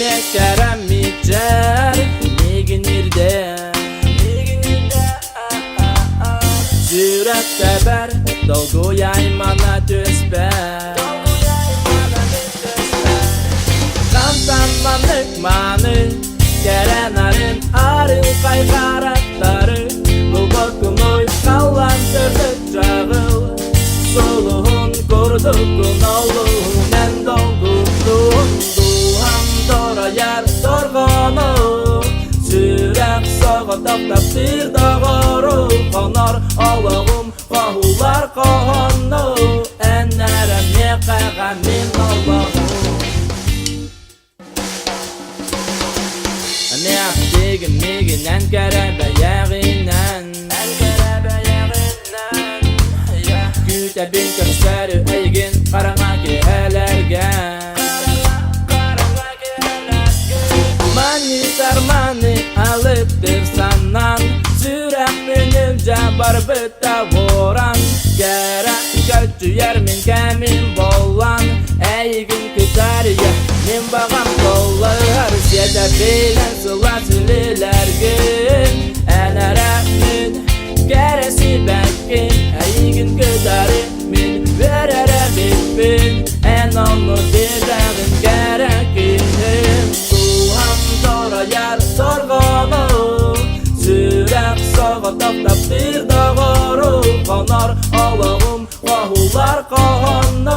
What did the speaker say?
Mekkerem mikcer Miginirde Sürekte ber Dolgu yaymana düsber Kansanmanlık manı Gerenarın arı kaykarakları Bu bakımı kallandırdık çağıl Soluğun kurdukun oğluğun en dolguduğun Duhan dora yer dorgonu Sürek soğa taptap bir doğru Konar oğluğum kohular kohonu Enlerem yekağım min oğluğum Nehtigin migin enkerebe yeğinen Küte bin köşleri eygin karana kehelergen Mani sarmani alıptır sannan Sürek minimce barbıta vuran Gerek kötü yer min kemin bollan Eygin küteriye min bağam kollar Siyede bilen sıla sililer gün Enere min geresi bekkin Eygin küteri min verere bitbin En onu dileğin gerekinim Duham dora yer sorgonu Sürek soğa taptap bir doğru Konar oğlum kohular kohonu